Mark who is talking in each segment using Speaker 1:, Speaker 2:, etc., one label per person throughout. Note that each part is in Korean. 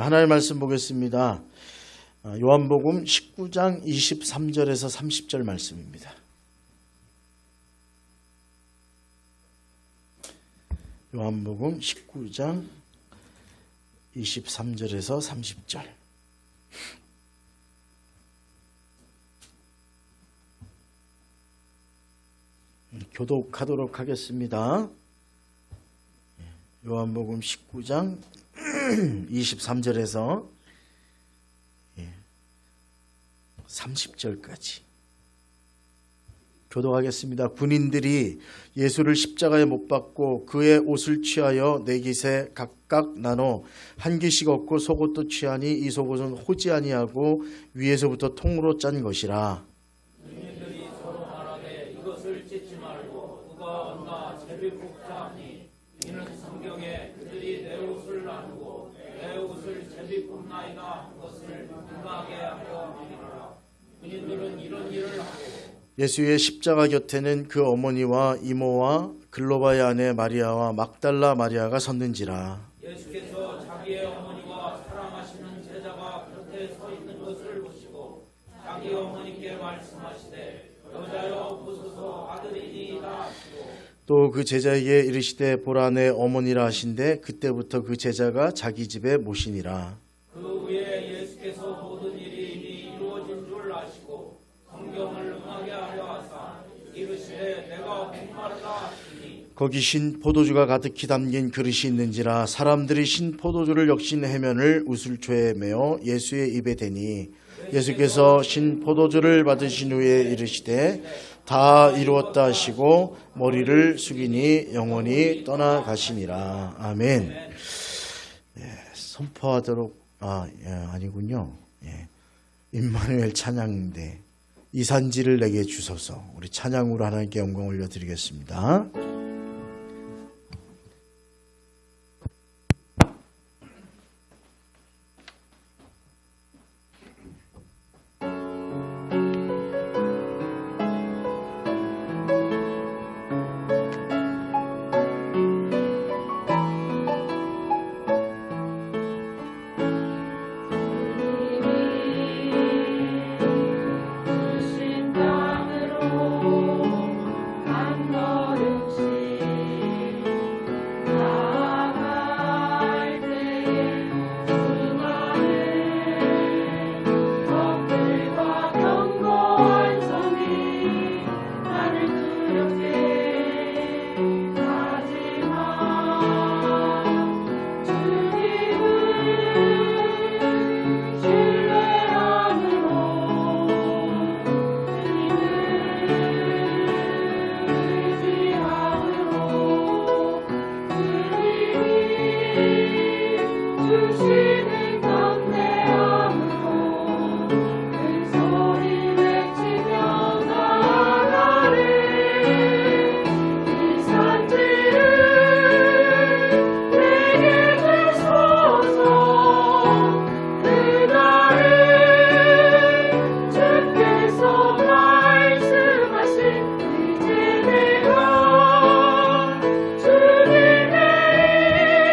Speaker 1: 하나님의 말씀 보겠습니다. 요한복음 19장 23절에서 30절 말씀입니다. 요한복음 19장 23절에서 30절. 교독하도록 하겠습니다. 요한복음 19장 23절에서 30절까지 교독하겠습니다. 군인들이 예수를 십자가에 못 박고 그의 옷을 취하여 네 깃에 각각 나눠 한 깃씩 얻고 속옷도 취하니 이 속옷은 호지 아니하고 위에서부터 통으로 짠 것이라.
Speaker 2: 군인들이 서로 말하되 이것을 찢지 말고 누가 얻나 제비 뽑자 하니 이는 성경에 그들이 내 옷을 나누고 내 옷을 제비 뽑나이다 한 것을 분명하게 하려 함이라. 군인들은 이런 일을 하고
Speaker 1: 예수의 십자가 곁에는 그 어머니와 이모와 글로바의 아내 마리아와 막달라 마리아가 섰는지라.
Speaker 2: 예수께서 자기의 어머니와 사랑하시는 제자가 곁에 서 있는 것을 보시고 자기 어머니께 말씀하시되 여자여 보소서 아들이니이다 하시고
Speaker 1: 또 그 제자에게 이르시되 보라 내 어머니라 하신대 그때부터 그 제자가 자기 집에 모시니라.
Speaker 2: 그 후에 예수께서 모든 일이 이미 이루어진 줄 아시고 성경을 응하게 하려 하사 이르시되 내가 목마르다 하시니
Speaker 1: 거기 신 포도주가 가득히 담긴 그릇이 있는지라. 사람들이 신 포도주를 역신 해면을 우슬초에 메어 예수의 입에 대니 예수께서 신 포도주를 받으신 후에 이르시되 다 이루었다 하시고 머리를 숙이니 영원히 떠나가시니라. 아멘. 선포하도록 아니군요. 임마누엘 찬양대 이산지를 내게 주소서. 우리 찬양으로 하나님께 영광 올려드리겠습니다.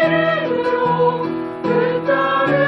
Speaker 3: 주님의 이름으로 그 딸을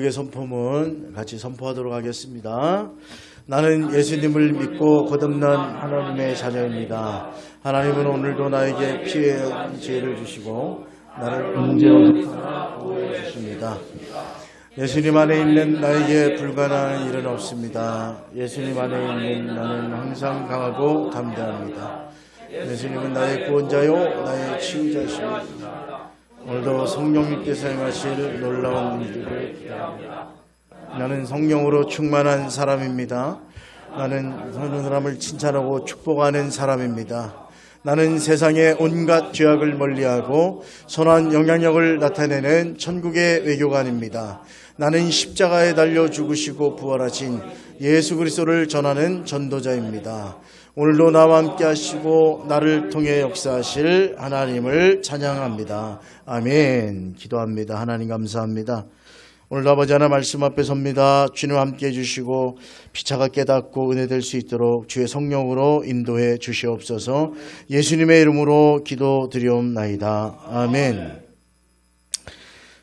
Speaker 1: 구약의 선포문 같이 선포하도록 하겠습니다. 나는 예수님을 믿고 거듭난 하나님의 자녀입니다. 하나님은 오늘도 나에게 피해야 죄를 주시고 나를 언제 어디서나 보호해 주십니다. 예수님 안에 있는 나에게 불가능한 일은 없습니다. 예수님 안에 있는 나는 항상 강하고 담대합니다. 예수님은 나의 구원자요 나의 치유자이십니다. 오늘도 성령님께서 행하실 놀라운 일들을 기대합니다. 나는 성령으로 충만한 사람입니다. 나는 어느 사람을 칭찬하고 축복하는 사람입니다. 나는 세상의 온갖 죄악을 멀리하고 선한 영향력을 나타내는 천국의 외교관입니다. 나는 십자가에 달려 죽으시고 부활하신 예수 그리스도를 전하는 전도자입니다. 오늘도 나와 함께 하시고 나를 통해 역사하실 하나님을 찬양합니다. 아멘. 기도합니다. 하나님 감사합니다. 오늘 아버지 하나 말씀 앞에 섭니다. 주님 함께 해주시고 피차가 깨닫고 은혜될 수 있도록 주의 성령으로 인도해 주시옵소서. 예수님의 이름으로 기도드리옵나이다. 아멘.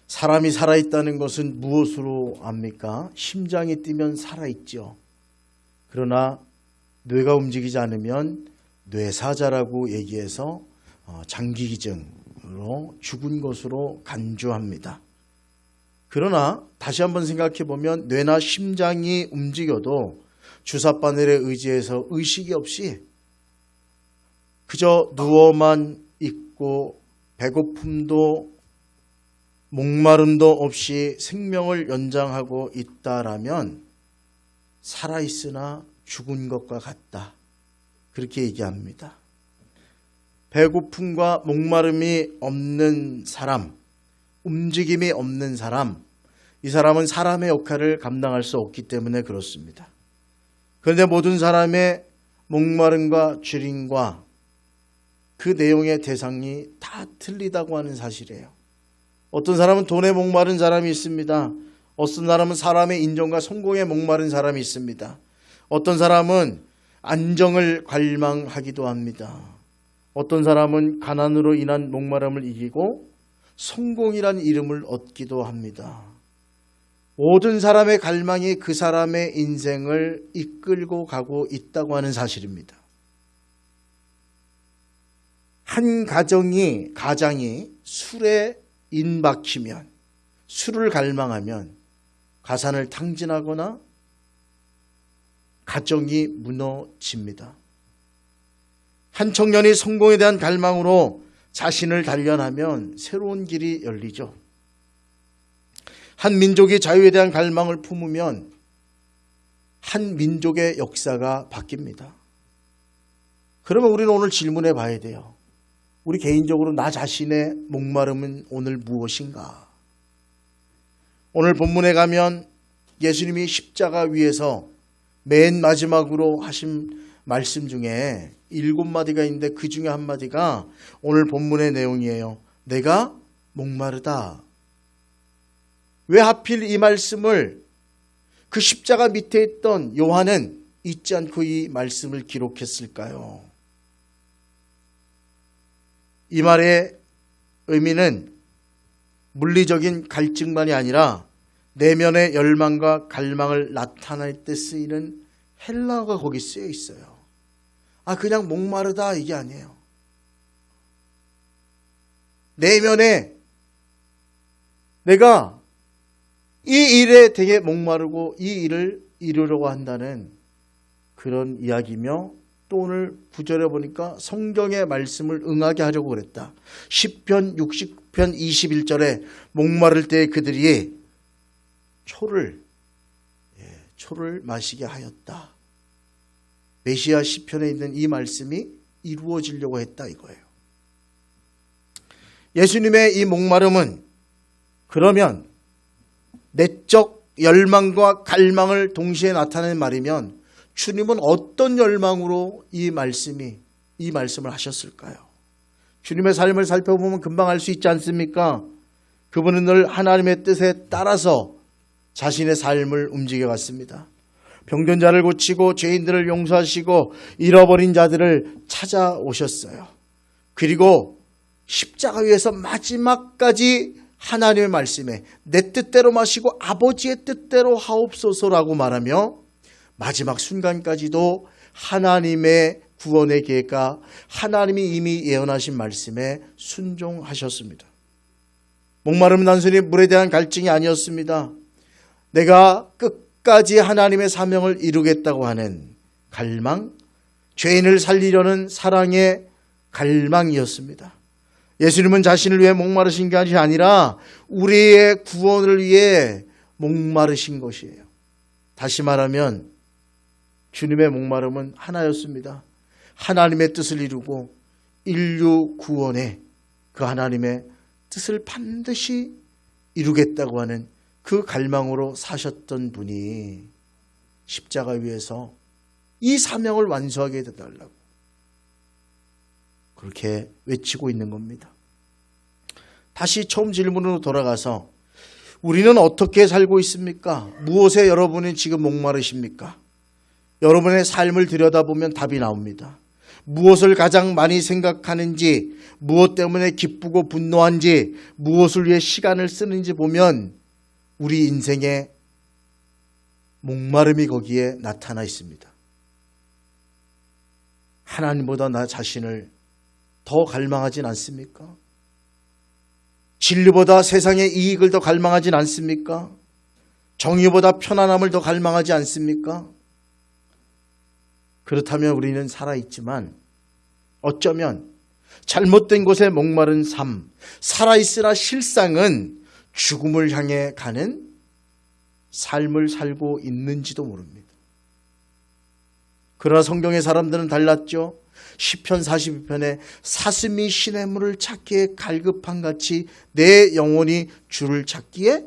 Speaker 1: 사람이 살아있다는 것은 무엇으로 압니까? 심장이 뛰면 살아있죠. 그러나 뇌가 움직이지 않으면 뇌사자라고 얘기해서 장기기증으로 죽은 것으로 간주합니다. 그러나 다시 한번 생각해 보면 뇌나 심장이 움직여도 주사바늘에 의지해서 의식이 없이 그저 누워만 있고 배고픔도 목마름도 없이 생명을 연장하고 있다라면 살아있으나 죽은 것과 같다. 그렇게 얘기합니다. 배고픔과 목마름이 없는 사람, 움직임이 없는 사람, 이 사람은 사람의 역할을 감당할 수 없기 때문에 그렇습니다. 그런데 모든 사람의 목마름과 주림과 그 내용의 대상이 다 틀리다고 하는 사실이에요. 어떤 사람은 돈에 목마른 사람이 있습니다. 어떤 사람은 사람의 인정과 성공에 목마른 사람이 있습니다. 어떤 사람은 안정을 갈망하기도 합니다. 어떤 사람은 가난으로 인한 목마름을 이기고 성공이란 이름을 얻기도 합니다. 모든 사람의 갈망이 그 사람의 인생을 이끌고 가고 있다고 하는 사실입니다. 한 가정이 술에 인박히면, 술을 갈망하면 가산을 탕진하거나 가정이 무너집니다. 한 청년이 성공에 대한 갈망으로 자신을 단련하면 새로운 길이 열리죠. 한 민족이 자유에 대한 갈망을 품으면 한 민족의 역사가 바뀝니다. 그러면 우리는 오늘 질문해 봐야 돼요. 우리 개인적으로 나 자신의 목마름은 오늘 무엇인가? 오늘 본문에 가면 예수님이 십자가 위에서 맨 마지막으로 하신 말씀 중에 7마디가 있는데 그 중에 한 마디가 오늘 본문의 내용이에요. 내가 목마르다. 왜 하필 이 말씀을 그 십자가 밑에 있던 요한은 잊지 않고 이 말씀을 기록했을까요? 이 말의 의미는 물리적인 갈증만이 아니라 내면의 열망과 갈망을 나타낼 때 쓰이는 헬라어가 거기 쓰여 있어요. 그냥 목마르다 이게 아니에요. 내면에 내가 이 일에 되게 목마르고 이 일을 이루려고 한다는 그런 이야기며 또 오늘 9절에 보니까 성경의 말씀을 응하게 하려고 그랬다. 10편 60편 21절에 목마를 때 그들이 초를 마시게 하였다. 메시아 시편에 있는 이 말씀이 이루어지려고 했다 이거예요. 예수님의 이 목마름은 그러면 내적 열망과 갈망을 동시에 나타내는 말이면 주님은 어떤 열망으로 이 말씀을 하셨을까요? 주님의 삶을 살펴보면 금방 알 수 있지 않습니까? 그분은 늘 하나님의 뜻에 따라서 자신의 삶을 움직여갔습니다. 병든 자를 고치고 죄인들을 용서하시고 잃어버린 자들을 찾아오셨어요. 그리고 십자가 위에서 마지막까지 하나님의 말씀에 내 뜻대로 마시고 아버지의 뜻대로 하옵소서라고 말하며 마지막 순간까지도 하나님의 구원의 계획과 하나님이 이미 예언하신 말씀에 순종하셨습니다. 목마름은 단순히 물에 대한 갈증이 아니었습니다. 내가 끝까지 하나님의 사명을 이루겠다고 하는 갈망, 죄인을 살리려는 사랑의 갈망이었습니다. 예수님은 자신을 위해 목마르신 것이 아니라 우리의 구원을 위해 목마르신 것이에요. 다시 말하면 주님의 목마름은 하나였습니다. 하나님의 뜻을 이루고 인류 구원의 그 하나님의 뜻을 반드시 이루겠다고 하는 그 갈망으로 사셨던 분이 십자가 위에서 이 사명을 완수하게 해달라고 그렇게 외치고 있는 겁니다. 다시 처음 질문으로 돌아가서 우리는 어떻게 살고 있습니까? 무엇에 여러분이 지금 목마르십니까? 여러분의 삶을 들여다보면 답이 나옵니다. 무엇을 가장 많이 생각하는지, 무엇 때문에 기쁘고 분노한지, 무엇을 위해 시간을 쓰는지 보면 우리 인생의 목마름이 거기에 나타나 있습니다. 하나님보다 나 자신을 더 갈망하진 않습니까? 진리보다 세상의 이익을 더 갈망하진 않습니까? 정의보다 편안함을 더 갈망하지 않습니까? 그렇다면 우리는 살아있지만 어쩌면 잘못된 곳에 목마른 삶, 살아있으나 실상은 죽음을 향해 가는 삶을 살고 있는지도 모릅니다. 그러나 성경의 사람들은 달랐죠. 시편 42편에 사슴이 시냇물을 찾기에 갈급한 같이 내 영혼이 주를 찾기에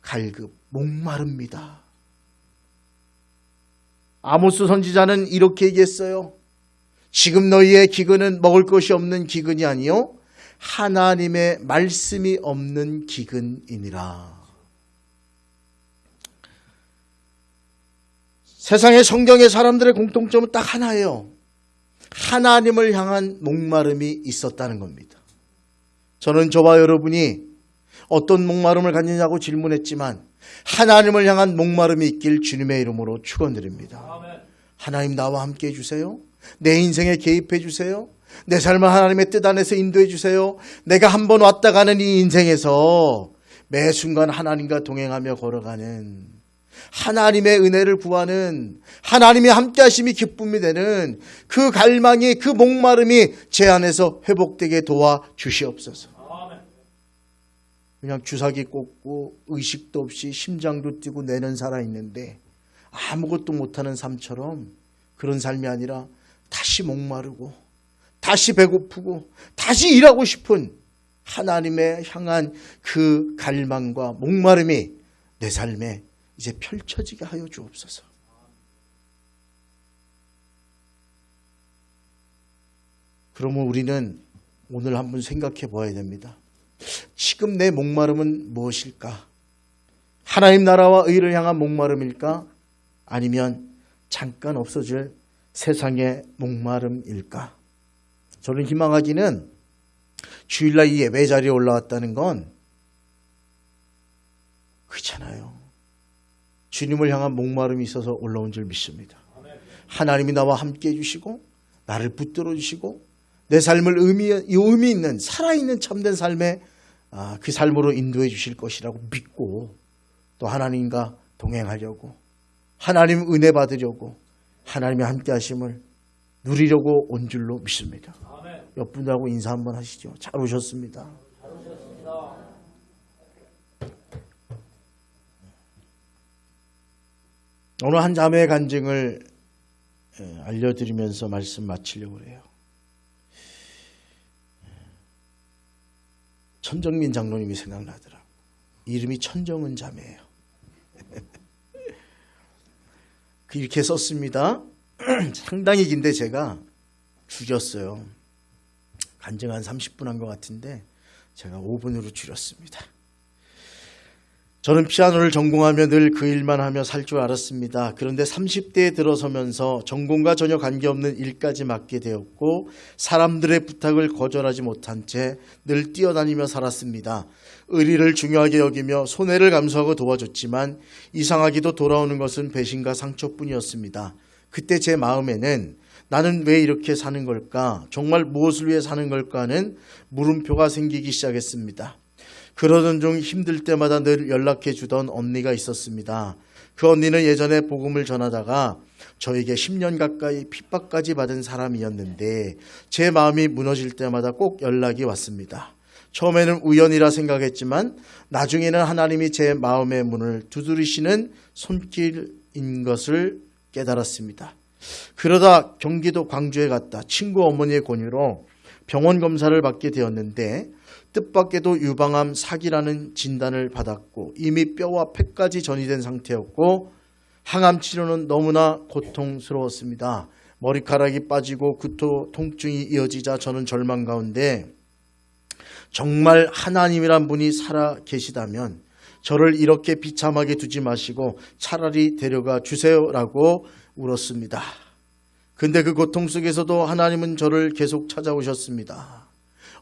Speaker 1: 갈급, 목마릅니다. 아모스 선지자는 이렇게 얘기했어요. 지금 너희의 기근은 먹을 것이 없는 기근이 아니요 하나님의 말씀이 없는 기근이니라. 세상의 성경의 사람들의 공통점은 딱 하나예요. 하나님을 향한 목마름이 있었다는 겁니다. 저는 저와 여러분이 어떤 목마름을 갖느냐고 질문했지만 하나님을 향한 목마름이 있길 주님의 이름으로 축원드립니다. 하나님 나와 함께 해주세요. 내 인생에 개입해 주세요. 내 삶을 하나님의 뜻 안에서 인도해 주세요. 내가 한번 왔다 가는 이 인생에서 매 순간 하나님과 동행하며 걸어가는 하나님의 은혜를 구하는 하나님의 함께 하심이 기쁨이 되는 그 갈망이 그 목마름이 제 안에서 회복되게 도와주시옵소서. 그냥 주사기 꽂고 의식도 없이 심장도 뛰고 뇌는 살아있는데 아무것도 못하는 삶처럼 그런 삶이 아니라 다시 목마르고 다시 배고프고 다시 일하고 싶은 하나님의 향한 그 갈망과 목마름이 내 삶에 이제 펼쳐지게 하여 주옵소서. 그러면 우리는 오늘 한번 생각해 봐야 됩니다. 지금 내 목마름은 무엇일까? 하나님 나라와 의를 향한 목마름일까? 아니면 잠깐 없어질 세상의 목마름일까? 저는 희망하기는 주일날 이 예배 자리에 올라왔다는 건 그렇잖아요. 주님을 향한 목마름이 있어서 올라온 줄 믿습니다. 하나님이 나와 함께 해주시고 나를 붙들어 주시고 내 삶을 의미 있는 살아있는 참된 삶에 그 삶으로 인도해 주실 것이라고 믿고 또 하나님과 동행하려고 하나님 은혜 받으려고 하나님의 함께 하심을 누리려고 온 줄로 믿습니다. 옆 분들하고 인사 한번 하시죠. 잘 오셨습니다. 오늘 한 자매의 간증을 알려드리면서 말씀 마치려고 해요. 천정민 장로님이 생각나더라고요. 이름이 천정은 자매예요. 이렇게 썼습니다. 상당히 긴데 제가 줄였어요. 간증 한 30분 한 것 같은데 제가 5분으로 줄였습니다. 저는 피아노를 전공하며 늘 그 일만 하며 살 줄 알았습니다. 그런데 30대에 들어서면서 전공과 전혀 관계없는 일까지 맡게 되었고 사람들의 부탁을 거절하지 못한 채 늘 뛰어다니며 살았습니다. 의리를 중요하게 여기며 손해를 감수하고 도와줬지만 이상하게도 돌아오는 것은 배신과 상처뿐이었습니다. 그때 제 마음에는 나는 왜 이렇게 사는 걸까? 정말 무엇을 위해 사는 걸까 하는 물음표가 생기기 시작했습니다. 그러던 중 힘들 때마다 늘 연락해 주던 언니가 있었습니다. 그 언니는 예전에 복음을 전하다가 저에게 10년 가까이 핍박까지 받은 사람이었는데 제 마음이 무너질 때마다 꼭 연락이 왔습니다. 처음에는 우연이라 생각했지만 나중에는 하나님이 제 마음의 문을 두드리시는 손길인 것을 깨달았습니다. 그러다 경기도 광주에 갔다 친구 어머니의 권유로 병원 검사를 받게 되었는데 뜻밖에도 유방암 4기라는 진단을 받았고 이미 뼈와 폐까지 전이된 상태였고 항암 치료는 너무나 고통스러웠습니다. 머리카락이 빠지고 구토 통증이 이어지자 저는 절망 가운데 정말 하나님이란 분이 살아 계시다면 저를 이렇게 비참하게 두지 마시고 차라리 데려가 주세요라고 울었습니다. 근데 그 고통 속에서도 하나님은 저를 계속 찾아오셨습니다.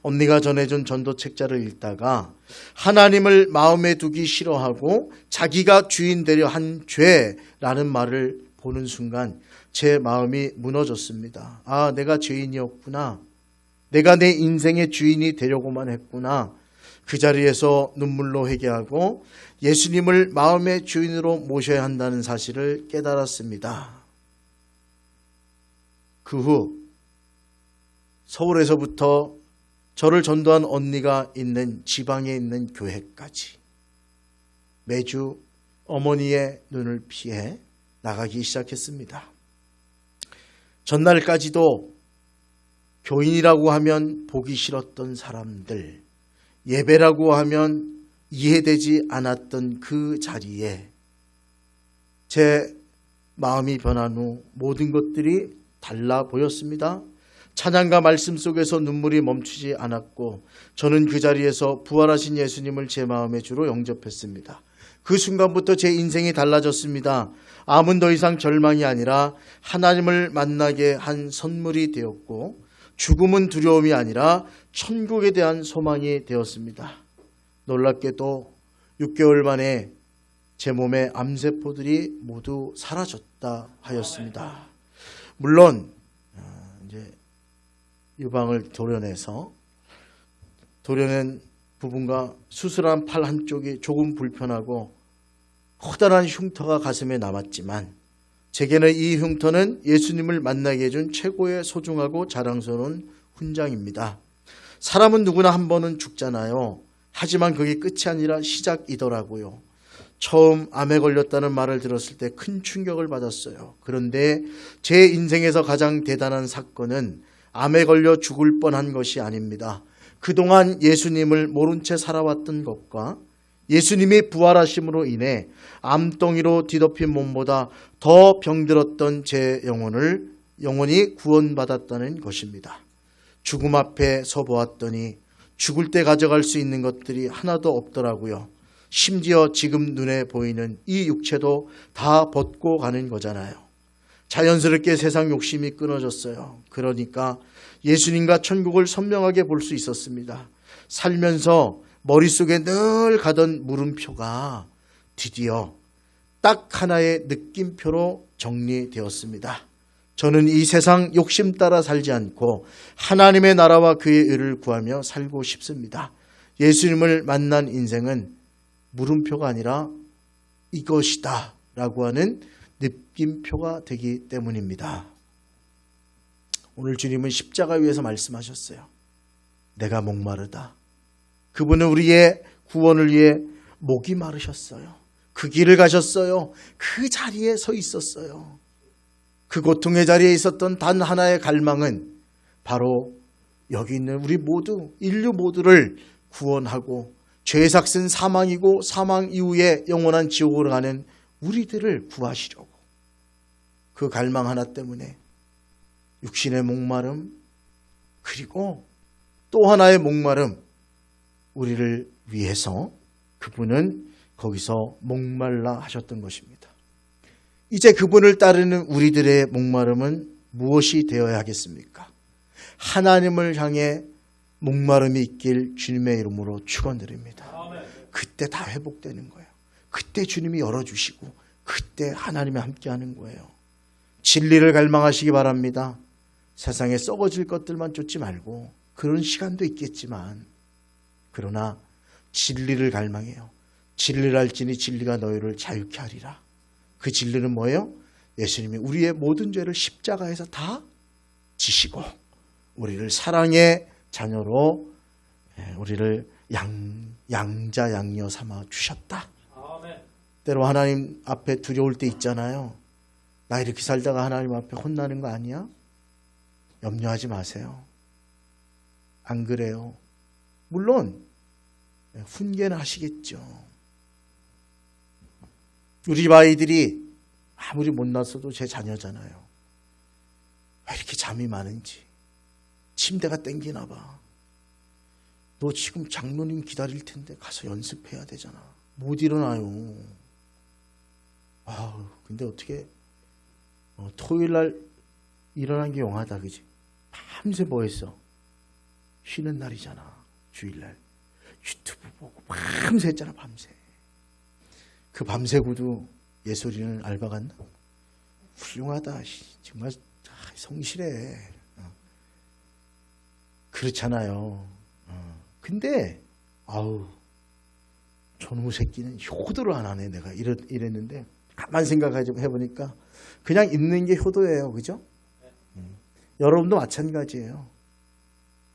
Speaker 1: 언니가 전해준 전도 책자를 읽다가 하나님을 마음에 두기 싫어하고 자기가 주인 되려 한 죄라는 말을 보는 순간 제 마음이 무너졌습니다. 아, 내가 죄인이었구나. 내가 내 인생의 주인이 되려고만 했구나. 그 자리에서 눈물로 회개하고 예수님을 마음의 주인으로 모셔야 한다는 사실을 깨달았습니다. 그 후 서울에서부터 저를 전도한 언니가 있는 지방에 있는 교회까지 매주 어머니의 눈을 피해 나가기 시작했습니다. 전날까지도 교인이라고 하면 보기 싫었던 사람들, 예배라고 하면 이해되지 않았던 그 자리에 제 마음이 변한 후 모든 것들이 달라 보였습니다. 찬양과 말씀 속에서 눈물이 멈추지 않았고 저는 그 자리에서 부활하신 예수님을 제 마음의 주로 영접했습니다. 그 순간부터 제 인생이 달라졌습니다. 암은 더 이상 절망이 아니라 하나님을 만나게 한 선물이 되었고 죽음은 두려움이 아니라 천국에 대한 소망이 되었습니다. 놀랍게도 6개월 만에 제 몸의 암세포들이 모두 사라졌다 하였습니다. 물론 이제 유방을 도려내서 도려낸 부분과 수술한 팔 한쪽이 조금 불편하고 커다란 흉터가 가슴에 남았지만 제게는 이 흉터는 예수님을 만나게 해준 최고의 소중하고 자랑스러운 훈장입니다. 사람은 누구나 한 번은 죽잖아요. 하지만 그게 끝이 아니라 시작이더라고요. 처음 암에 걸렸다는 말을 들었을 때 큰 충격을 받았어요. 그런데 제 인생에서 가장 대단한 사건은 암에 걸려 죽을 뻔한 것이 아닙니다. 그동안 예수님을 모른 채 살아왔던 것과 예수님이 부활하심으로 인해 암덩이로 뒤덮인 몸보다 더 병들었던 제 영혼이 구원받았다는 것입니다. 죽음 앞에 서 보았더니 죽을 때 가져갈 수 있는 것들이 하나도 없더라고요. 심지어 지금 눈에 보이는 이 육체도 다 벗고 가는 거잖아요. 자연스럽게 세상 욕심이 끊어졌어요. 그러니까 예수님과 천국을 선명하게 볼 수 있었습니다. 살면서 머릿속에 늘 가던 물음표가 드디어 딱 하나의 느낌표로 정리되었습니다. 저는 이 세상 욕심 따라 살지 않고 하나님의 나라와 그의 의를 구하며 살고 싶습니다. 예수님을 만난 인생은 물음표가 아니라 이것이다 라고 하는 느낌표가 되기 때문입니다. 오늘 주님은 십자가 위에서 말씀하셨어요. 내가 목마르다. 그분은 우리의 구원을 위해 목이 마르셨어요. 그 길을 가셨어요. 그 자리에 서 있었어요. 그 고통의 자리에 있었던 단 하나의 갈망은 바로 여기 있는 우리 모두, 인류 모두를 구원하고 죄의 삭은 사망이고 사망 이후에 영원한 지옥으로 가는 우리들을 구하시려고. 그 갈망 하나 때문에 육신의 목마름, 그리고 또 하나의 목마름, 우리를 위해서 그분은 거기서 목말라 하셨던 것입니다. 이제 그분을 따르는 우리들의 목마름은 무엇이 되어야 하겠습니까? 하나님을 향해 목마름이 있길 주님의 이름으로 축원드립니다. 그때 다 회복되는 거예요. 그때 주님이 열어주시고 그때 하나님이 함께하는 거예요. 진리를 갈망하시기 바랍니다. 세상에 썩어질 것들만 쫓지 말고 그런 시간도 있겠지만 그러나 진리를 갈망해요. 진리를 알지니 진리가 너희를 자유케 하리라. 그 진리는 뭐예요? 예수님이 우리의 모든 죄를 십자가에서 다 지시고 우리를 사랑의 자녀로 우리를 양자 양녀 삼아 주셨다.
Speaker 2: 아멘.
Speaker 1: 때로 하나님 앞에 두려울 때 있잖아요. 나 이렇게 살다가 하나님 앞에 혼나는 거 아니야? 염려하지 마세요. 안 그래요. 물론 훈계는 하시겠죠. 우리 집 아이들이 아무리 못났어도 제 자녀잖아요. 왜 이렇게 잠이 많은지. 침대가 땡기나 봐. 너 지금 장로님 기다릴 텐데 가서 연습해야 되잖아. 못 일어나요. 근데 어떻게 토요일 날 일어난 게 용하다, 그지? 밤새 뭐 했어? 쉬는 날이잖아. 주일날 유튜브 보고 밤새 했잖아. 밤새. 그 밤새고도 예솔이는 알바 갔나? 훌륭하다. 정말 성실해. 그렇잖아요. 근데 저놈의 새끼는 효도를 안 하네. 내가 이랬는데 가만 생각해보니까 그냥 있는 게 효도예요. 그죠? 여러분도 마찬가지예요.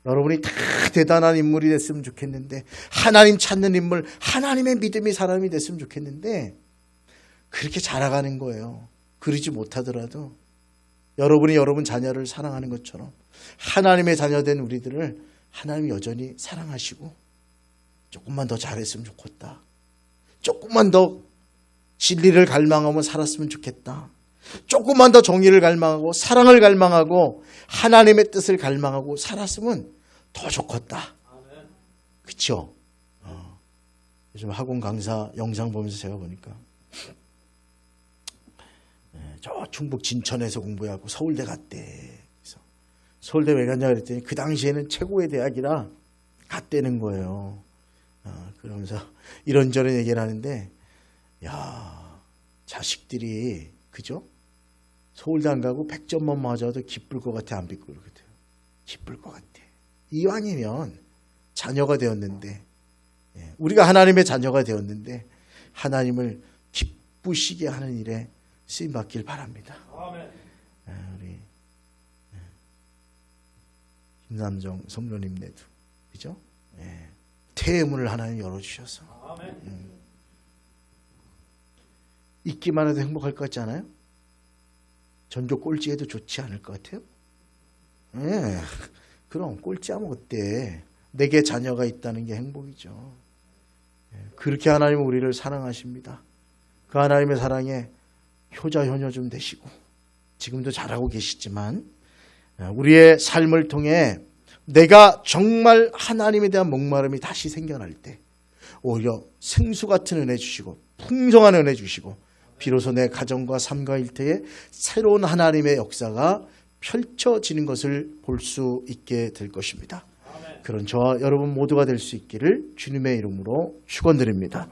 Speaker 1: 여러분이 다 대단한 인물이 됐으면 좋겠는데 하나님 찾는 인물, 하나님의 믿음이 사람이 됐으면 좋겠는데 그렇게 자라가는 거예요. 그러지 못하더라도 여러분이 여러분 자녀를 사랑하는 것처럼 하나님의 자녀된 우리들을 하나님이 여전히 사랑하시고 조금만 더 잘했으면 좋겠다. 조금만 더 진리를 갈망하며 살았으면 좋겠다. 조금만 더 정의를 갈망하고 사랑을 갈망하고 하나님의 뜻을 갈망하고 살았으면 더 좋겠다. 그렇죠? 요즘 학원 강사 영상 보면서 제가 보니까 저 충북 진천에서 공부하고 서울대 갔대. 그래서 서울대 왜 갔냐 그랬더니 그 당시에는 최고의 대학이라 갔대는 거예요. 그러면서 이런저런 얘기를 하는데 야, 자식들이 그죠? 서울대 안 가고 100점만 맞아도 기쁠 것 같아, 안 기쁠 것 같아요? 기쁠 것 같아. 이왕이면 자녀가 되었는데 우리가 하나님의 자녀가 되었는데 하나님을 기쁘시게 하는 일에 쓰임 받길 바랍니다.
Speaker 2: 아멘.
Speaker 1: 우리 김남정 성도님네도 그죠? 태의 문을 하나님 열어주셔서
Speaker 2: 아멘.
Speaker 1: 있기만 해도 행복할 것 같지 않아요? 전교 꼴찌해도 좋지 않을 것 같아요? 그럼 꼴찌하면 어때? 내게 자녀가 있다는 게 행복이죠. 그렇게 하나님은 우리를 사랑하십니다. 그 하나님의 사랑에 효자 효녀 좀 되시고 지금도 잘하고 계시지만 우리의 삶을 통해 내가 정말 하나님에 대한 목마름이 다시 생겨날 때 오히려 생수 같은 은혜 주시고 풍성한 은혜 주시고 비로소 내 가정과 삶과 일터에 새로운 하나님의 역사가 펼쳐지는 것을 볼 수 있게 될 것입니다. 그런 저와 여러분 모두가 될 수 있기를 주님의 이름으로 축원드립니다.